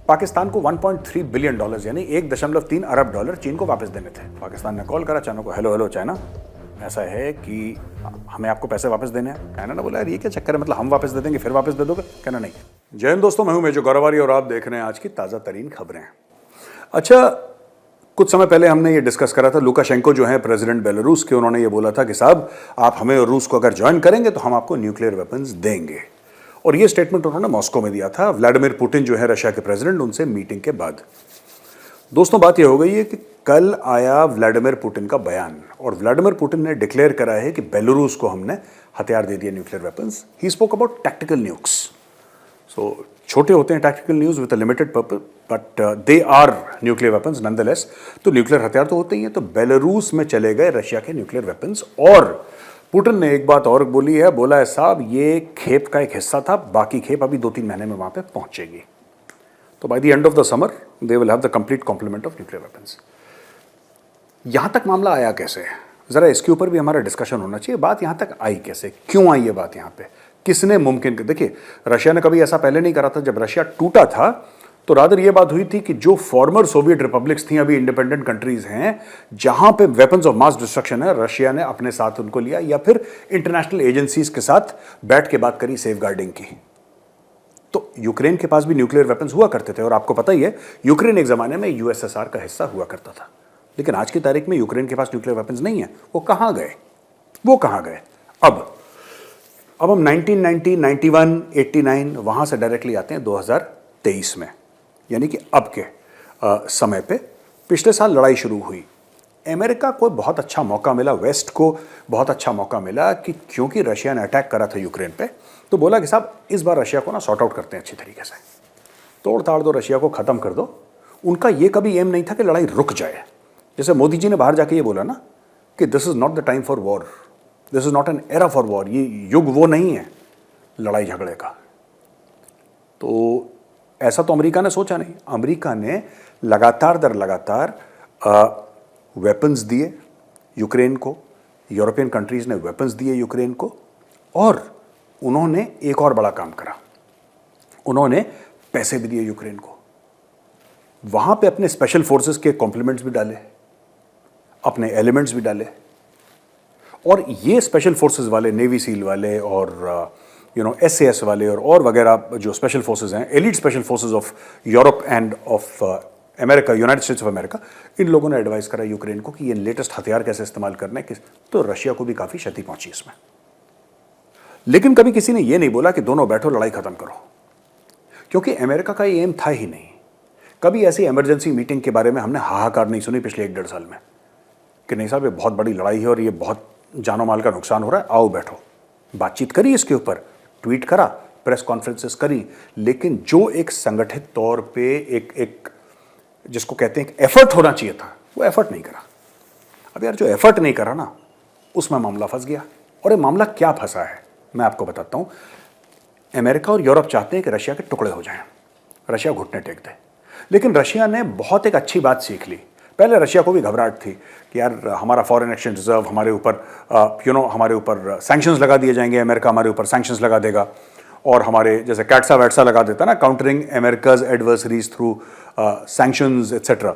पाकिस्तान को 1.3 billion dollars यानी 1.3 अरब dollar चीन को वापस देने थे। पाकिस्तान ने कॉल करा चाइना को, हेलो हेलो चाइना, ऐसा है कि हमें आपको पैसे वापस देने हैं। चाइना ने बोला यार ये क्या चक्कर है, मतलब हम वापस दे देंगे फिर वापस दे दोगे? कहना नहीं। जय हिंद दोस्तों, मैं हूं मेजर गौरवारी और आप देख रहे हैं आज की ताज़ा तरीन खबरें। अच्छा, कुछ समय पहले हमने ये डिस्कस करा था, लुकाशेंको जो है प्रेसिडेंट बेलारूस के, उन्होंने ये बोला था कि साहब आप हमें और रूस को अगर ज्वाइन करेंगे तो हम आपको न्यूक्लियर वेपन्स देंगे। और ये स्टेटमेंट उन्होंने मॉस्को में दिया था, व्लादिमीर पुतिन जो है रशिया के प्रेसिडेंट, उनसे मीटिंग के बाद। दोस्तों बात ये हो गई है कि कल आया व्लादिमीर पुतिन का बयान और व्लादिमीर पुतिन ने डिक्लेयर करा है कि बेलारूस को हमने हथियार दे दिए, nuclear weapons. He spoke about tactical nukes. So छोटे होते हैं tactical nukes with a limited purpose, but they are nuclear weapons nonetheless. तो न्यूक्लियर हथियार तो होते ही हैं, तो बेलारूस में चले गए रशिया के न्यूक्लियर वेपन्स। और पुतिन ने एक बात और बोली है, बोला है साहब ये खेप का एक हिस्सा था, बाकी खेप अभी 2-3 महीने में वहां पे पहुंचेगी। तो by the end of the summer they will have the complete complement of nuclear weapons. यहां तक मामला आया कैसे, जरा इसके ऊपर भी हमारा डिस्कशन होना चाहिए। बात यहां तक आई कैसे, क्यों आई ये बात यहां पे, किसने मुमकिन कर? देखिए, रशिया ने कभी ऐसा पहले नहीं करा था। जब रशिया टूटा था तो रादर ये बात हुई थी कि जो फॉर्मर सोवियत रिपब्लिक्स थी, अभी इंडिपेंडेंट कंट्रीज हैं, जहां पे वेपन्स ऑफ मास डिस्ट्रक्शन है, रशिया ने अपने साथ उनको लिया या फिर इंटरनेशनल एजेंसीज के साथ बैठ के बात करी सेफ गार्डिंग की। तो यूक्रेन के पास भी न्यूक्लियर वेपन्स हुआ करते थे और आपको पता ही है यूक्रेन एक जमाने में यूएसएसआर का हिस्सा हुआ करता था। लेकिन आज की तारीख में यूक्रेन के पास न्यूक्लियर वेपन्स नहीं है। वो कहां गए? अब हम 1990, 91, 89 वहां से डायरेक्टली आते हैं 2023 में, यानी कि अब के समय पे। पिछले साल लड़ाई शुरू हुई, अमेरिका को बहुत अच्छा मौका मिला, वेस्ट को बहुत अच्छा मौका मिला कि क्योंकि रशिया ने अटैक करा था यूक्रेन पे, तो बोला कि साहब इस बार रशिया को ना सॉर्ट आउट करते हैं अच्छी तरीके से, तोड़ ताड़ दो, रशिया को खत्म कर दो। उनका ये कभी एम नहीं था कि लड़ाई रुक जाए। जैसे मोदी जी ने बाहर जाके ये बोला ना कि this is not the time for war, this is not an era for war, ये युग वो नहीं है लड़ाई झगड़े का। तो ऐसा तो अमेरिका ने सोचा नहीं। अमेरिका ने लगातार दर लगातार वेपन्स दिए यूक्रेन को, यूरोपियन कंट्रीज ने वेपन्स दिए यूक्रेन को, और उन्होंने एक और बड़ा काम करा, उन्होंने पैसे भी दिए यूक्रेन को। वहां पे अपने स्पेशल फोर्सेस के कॉम्प्लीमेंट्स भी डाले, अपने एलिमेंट्स भी डाले। और ये स्पेशल फोर्सेस वाले, नेवी सील वाले और SAS वाले और वगैरह जो स्पेशल फोर्सेस हैं, elite special forces of Europe and of America, United States of America, इन लोगों ने एडवाइस करा यूक्रेन को कि ये लेटेस्ट हथियार कैसे इस्तेमाल करना है। तो रशिया को भी काफी क्षति पहुंची इसमें। लेकिन कभी किसी ने ये नहीं बोला कि दोनों बैठो लड़ाई खत्म करो, क्योंकि अमेरिका का ये एम था ही नहीं। कभी ऐसी इमरजेंसी मीटिंग के बारे में हमने हाहाकार नहीं सुनी पिछले 1-1.5 साल में कि नहीं साहब ये बहुत बड़ी लड़ाई है और ये बहुत जानो माल का नुकसान हो रहा है, आओ बैठो। बातचीत करी इसके ऊपर, ट्वीट करा, प्रेस कॉन्फ्रेंसेस करी, लेकिन जो एक संगठित तौर पे एक जिसको कहते हैं एफर्ट होना चाहिए था, वो एफर्ट नहीं करा। अब यार जो एफर्ट नहीं करा ना, उसमें मामला फंस गया। और ये मामला क्या फंसा है मैं आपको बताता हूं। अमेरिका और यूरोप चाहते हैं कि रशिया के टुकड़े हो जाएं, रशिया घुटने टेक दे। लेकिन रशिया ने बहुत एक अच्छी बात सीख ली। पहले रशिया को भी घबराहट थी कि यार हमारा फॉरेन एक्सचेंज रिजर्व, हमारे ऊपर हमारे ऊपर सैंक्शंस लगा दिए जाएंगे, अमेरिका हमारे ऊपर सैंक्शंस लगा देगा, और हमारे जैसे कैट्सा वैट्सा लगा देता ना, countering America's adversaries through sanctions etcetera.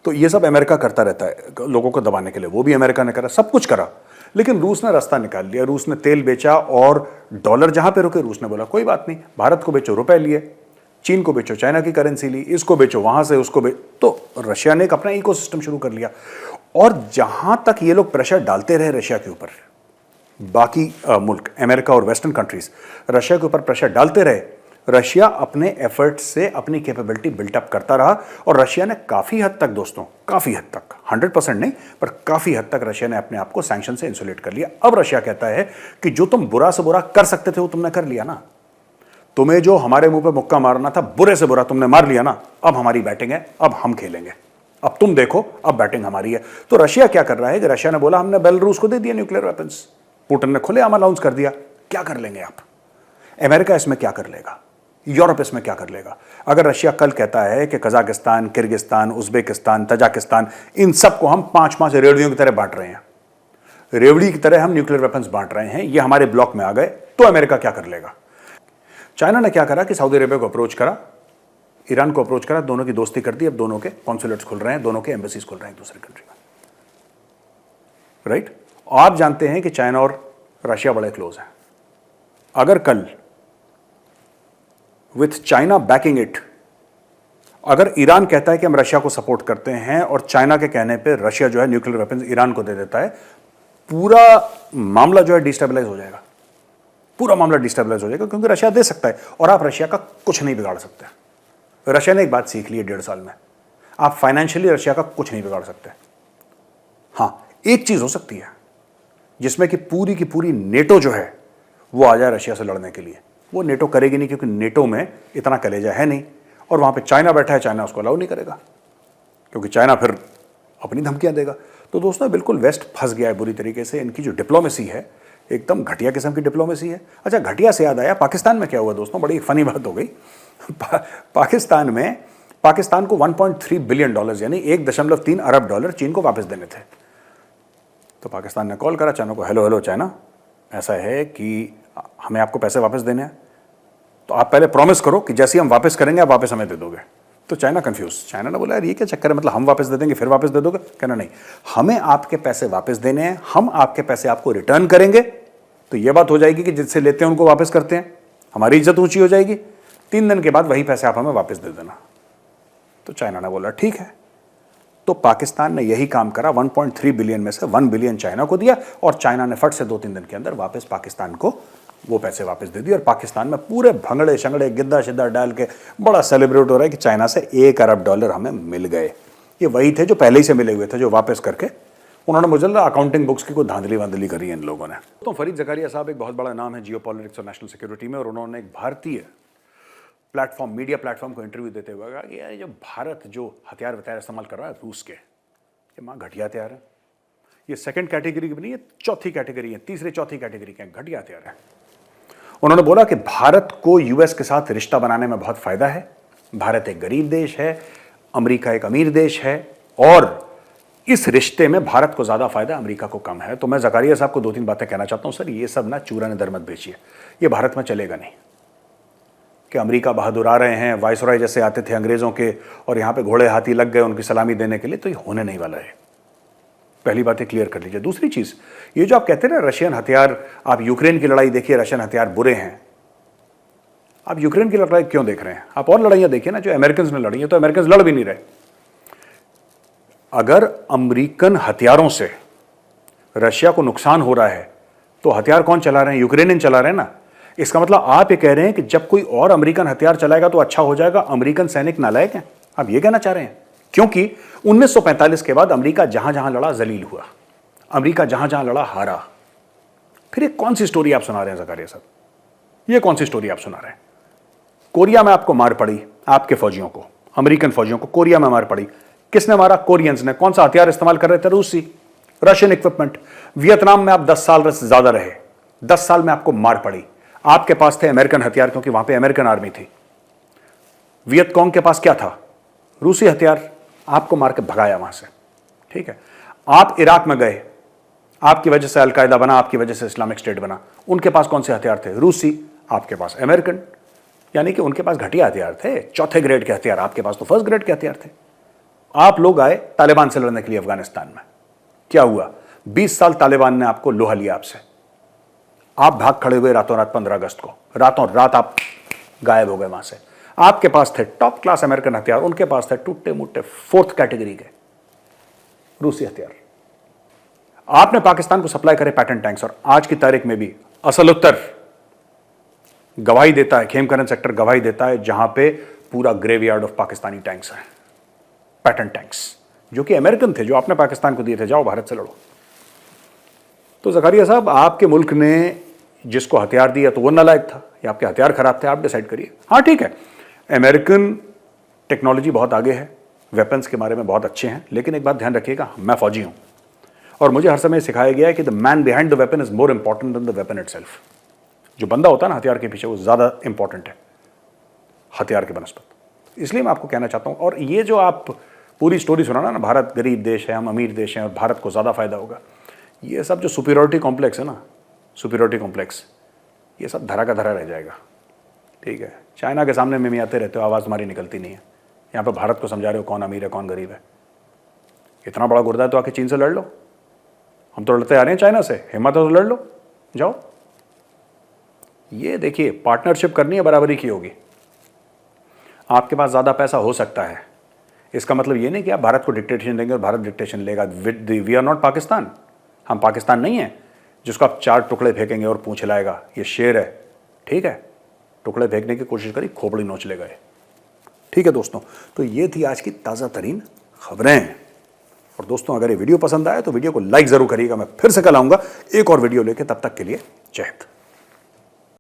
तो ये सब अमेरिका करता रहता है लोगों को दबाने के लिए, वो भी अमेरिका ने करा, सब कुछ करा। लेकिन रूस ने रास्ता निकाल लिया, रूस ने तेल बेचा और डॉलर जहां पे रुके रूस ने बोला कोई बात नहीं, भारत को बेचो रुपए लिए, चीन को बेचो चाइना की करेंसी ली, इसको बेचो वहां से उसको तो रशिया ने एक अपना इकोसिस्टम शुरू कर लिया। और जहां तक ये लोग प्रेशर डालते रहे रशिया के ऊपर, बाकी मुल्क अमेरिका और वेस्टर्न कंट्रीज रशिया के ऊपर प्रेशर डालते रहे, रशिया अपने एफर्ट से अपनी कैपेबिलिटी बिल्टअप करता रहा। और रशिया ने काफी हद तक दोस्तों, काफी हद तक, 100% नहीं पर काफी हद तक रशिया ने अपने आप को सैंक्शन से इंसुलेट कर लिया। अब रशिया कहता है कि जो तुम बुरा से बुरा कर सकते थे वो तुमने कर लिया ना, तुम्हें जो हमारे मुंह पे मुक्का मारना था, बुरे से बुरा तुमने मार लिया ना, अब हमारी बैटिंग है, अब हम खेलेंगे, अब तुम देखो, अब बैटिंग हमारी है। तो रशिया क्या कर रहा है कि रशिया ने बोला हमने बेलारूस को दे दिया न्यूक्लियर वेपन्स, पुतिन ने खुलेआम अनाउंस कर दिया। क्या कर लेंगे आप? अमेरिका इसमें क्या कर लेगा? यूरोप इसमें क्या कर लेगा? अगर रशिया कल कहता है कि कजाकिस्तान, किर्गिस्तान, उज्बेकिस्तान, तजाकिस्तान, इन सबको हम 5-5 रेवड़ियों की तरह बांट रहे हैं, रेवड़ी की तरह हम न्यूक्लियर वेपन्स बांट रहे हैं, ये हमारे ब्लॉक में आ गए, तो अमेरिका क्या कर लेगा? चाइना ने क्या करा कि सऊदी अरेबिया को अप्रोच करा, ईरान को अप्रोच करा, दोनों की दोस्ती कर दी, अब दोनों के कॉन्सुलेट्स खुल रहे हैं, दोनों के एम्बेसीज खुल रहे हैं एक दूसरे कंट्री में, राइट। आप जानते हैं कि चाइना और रशिया बड़े क्लोज हैं। अगर कल विथ चाइना बैकिंग इट, अगर ईरान कहता है कि हम रशिया को सपोर्ट करते हैं और चाइना के कहने पे रशिया जो है न्यूक्लियर वेपन्स ईरान को दे देता है, पूरा मामला जो है डिस्टेबलाइज हो जाएगा, पूरा मामला डिस्टेबलाइज हो जाएगा, क्योंकि रशिया दे सकता है और आप रशिया का कुछ नहीं बिगाड़ सकते। रशिया ने एक बात सीख ली है 1.5 साल में, आप फाइनेंशियली रशिया का कुछ नहीं बिगाड़ सकते। हाँ, एक चीज हो सकती है जिसमें कि पूरी नेटो जो है वो आ जाए रशिया से लड़ने के लिए। वो नेटो करेगी नहीं, क्योंकि नेटो में इतना कलेजा है नहीं, और वहां पे चाइना बैठा है, चाइना उसको अलाउ नहीं करेगा, क्योंकि चाइना फिर अपनी धमकियां देगा। तो दोस्तों बिल्कुल वेस्ट फंस गया है बुरी तरीके से। इनकी जो डिप्लोमेसी है एकदम घटिया किस्म की डिप्लोमेसी है। अच्छा, घटिया से याद आया, पाकिस्तान में क्या हुआ दोस्तों, बड़ी फनी बात हो गई। पाकिस्तान को $1.3 बिलियन यानी $1.3 अरब चीन को वापस देने थे। तो पाकिस्तान ने कॉल करा चाइना को, हेलो चाइना, ऐसा है कि हमें आपको पैसे वापस देने हैं, तो आप पहले प्रॉमिस करो कि जैसे ही हम वापस करेंगे आप वापस हमें दे दोगे। तो चाइना कंफ्यूज, चाइना ने बोला यार ये क्या चक्कर है, मतलब हम वापस दे देंगे फिर वापस दे दोगे? कहना नहीं, हमें आपके पैसे वापस देने हैं, हम आपके पैसे आपको रिटर्न करेंगे, तो ये बात हो जाएगी कि जिससे लेते हैं उनको वापस करते हैं, हमारी इज्जत ऊंची हो जाएगी। 3 दिन के बाद वही पैसे आप हमें वापस दे देना। तो चाइना ने बोला ठीक है। तो पाकिस्तान ने यही काम करा, 1.3 बिलियन में से 1 बिलियन चाइना को दिया, और चाइना ने फट से 2-3 दिन के अंदर वापस पाकिस्तान को वो पैसे वापस दे दिए। और पाकिस्तान में पूरे भंगड़े शंगड़े गिद्दा शिद्दा डाल के बड़ा सेलिब्रेट हो रहा है कि चाइना से $1 अरब हमें मिल गए। ये वही थे जो पहले ही से मिले हुए थे, जो वापस करके उन्होंने मुझे अकाउंटिंग बुक्स की कोई धांधली वांधली करी है इन लोगों ने। तो फरीद ज़कारिया साहब एक बहुत बड़ा नाम है जियोपॉलिटिक्स और नेशनल सिक्योरिटी में, और उन्होंने एक भारतीय प्लेटफॉर्म, मीडिया प्लेटफॉर्म को इंटरव्यू देते हुए कहा कि यार जो भारत जो हथियार वथियार इस्तेमाल कर रहा है रूस के, ये माँ घटिया हथियार है, ये सेकंड कैटेगरी की नहीं, ये चौथी कैटेगरी है, तीसरी चौथी कैटेगरी के घटिया हथियार है। उन्होंने बोला कि भारत को यूएस के साथ रिश्ता बनाने में बहुत फायदा है, भारत एक गरीब देश है, अमेरिका एक अमीर देश है, और इस रिश्ते में भारत को ज्यादा फायदा, अमेरिका को कम है। तो मैं ज़कारिया साहब को 2-3 बातें कहना चाहता हूं। सर, ये सब ना चूरा ने दर मत बेचिए, ये भारत में चलेगा नहीं कि अमेरिका बहादुर आ रहे हैं, वायसरॉय जैसे आते थे अंग्रेजों के और यहां पे घोड़े हाथी लग गए उनकी सलामी देने के लिए, तो ये होने नहीं वाला है। पहली बात क्लियर कर लीजिए। दूसरी चीज, ये जो आप कहते हैं ना रशियन हथियार, आप यूक्रेन की लड़ाई देखिए, रशियन हथियार बुरे हैं। आप यूक्रेन की लड़ाई क्यों देख रहे हैं? आप और लड़ाइयां देखिए ना जो अमेरिकन ने लड़ी है, तो अमेरिकन लड़ भी नहीं रहे। अगर अमेरिकन हथियारों से रशिया को नुकसान हो रहा है तो हथियार कौन चला रहे हैं? यूक्रेनियन चला रहे हैं ना। इसका मतलब आप ये कह रहे हैं कि जब कोई और अमेरिकन हथियार चलाएगा तो अच्छा हो जाएगा, अमेरिकन सैनिक नालायक हैं, आप ये कहना चाह रहे हैं? क्योंकि 1945 के बाद अमेरिका जहां जहां लड़ा जलील हुआ, अमेरिका जहां जहां लड़ा हारा। फिर ये कौन सी स्टोरी आप सुना रहे हैं ज़कारिया साहब? ये कौन सी स्टोरी आप सुना रहे हैं? कोरिया में आपको मार पड़ी, आपके फौजियों को, अमेरिकन फौजियों को कोरिया में मार पड़ी। किसने मारा? कोरियंस ने। कौन सा हथियार इस्तेमाल कर रहे थे? रूसी, रशियन इक्विपमेंट। वियतनाम में आप 10 साल से ज्यादा रहे, 10 साल में आपको मार पड़ी, आपके पास थे अमेरिकन हथियार, क्योंकि वहां पे अमेरिकन आर्मी थी। वियतकांग के पास क्या था? रूसी हथियार। आपको मार के भगाया वहां से, ठीक है। आप इराक में गए, आपकी वजह से अलकायदा बना, आपकी वजह से इस्लामिक स्टेट बना। उनके पास कौन से हथियार थे? रूसी। आपके पास अमेरिकन। यानी कि उनके पास घटिया हथियार थे, चौथे ग्रेड के हथियार, आपके पास तो फर्स्ट ग्रेड के हथियार थे। आप लोग आए तालिबान से लड़ने के लिए अफगानिस्तान में, क्या हुआ? 20 साल तालिबान ने आपको लोहा लिया आपसे, आप भाग खड़े हुए रातों रात 15 अगस्त को, रातों रात आप गायब हो गए वहां से। आपके पास थे टॉप क्लास अमेरिकन हथियार, उनके पास थे टूटे मुट्टे 4th कैटेगरी के रूसी हथियार। आपने पाकिस्तान को सप्लाई करे पैटर्न टैंक्स, और आज की तारीख में भी असल उत्तर गवाही देता है, खेमकरन सेक्टर गवाही देता है, जहां पे पूरा ग्रेवयार्ड ऑफ पाकिस्तानी टैंक्स है, पैटर्न टैंक्स, जो कि अमेरिकन थे, जो आपने पाकिस्तान को दिए थे, जाओ भारत से लड़ो। तो ज़कारिया साहब, आपके मुल्क ने जिसको हथियार दिया तो वो नालायक था या आपके हथियार खराब थे, आप डिसाइड करिए। हाँ ठीक है, अमेरिकन टेक्नोलॉजी बहुत आगे है, वेपन्स के बारे में बहुत अच्छे हैं, लेकिन एक बात ध्यान रखिएगा, मैं फौजी हूं और मुझे हर समय सिखाया गया है कि the man behind the weapon is more important than the weapon itself. जो बंदा होता है ना हथियार के पीछे, वो ज्यादा इंपॉर्टेंट है हथियार के बनस्पत। इसलिए मैं आपको कहना चाहता हूं, और ये जो आप पूरी स्टोरी सुनाना ना, भारत गरीब देश है, हम अमीर देश हैं और भारत को ज्यादा फायदा होगा, ये सब जो सुपीरियरिटी कॉम्प्लेक्स है ना, सुपीरियरिटी कॉम्प्लेक्स, ये सब धरा का धरा रह जाएगा, ठीक है। चाइना के सामने में आते रहते हो, आवाज़ हमारी निकलती नहीं है। यहाँ पे भारत को समझा रहे हो कौन अमीर है कौन गरीब है। इतना बड़ा गुर्दा है तो आके चीन से लड़ लो। हम तो लड़ते आ रहे हैं चाइना से, हिम्मत है तो लड़ लो, जाओ। ये देखिए, पार्टनरशिप करनी है, बराबरी की होगी। आपके पास ज़्यादा पैसा हो सकता है, इसका मतलब ये नहीं कि आप भारत को डिक्टेशन देंगे और भारत डिक्टेशन लेगा। We are not Pakistan. हम पाकिस्तान नहीं है जिसको आप 4 टुकड़े फेंकेंगे और पूछ लाएगा। ये शेर है, ठीक है, टुकड़े फेंकने की कोशिश करी, खोपड़ी नोच ले गए। ठीक है दोस्तों, तो ये थी आज की ताज़ा तरीन खबरें। और दोस्तों, अगर ये वीडियो पसंद आया तो वीडियो को लाइक ज़रूर करिएगा। मैं फिर से कल आऊँगा एक और वीडियो लेके, तब तक के लिए जय हिंद।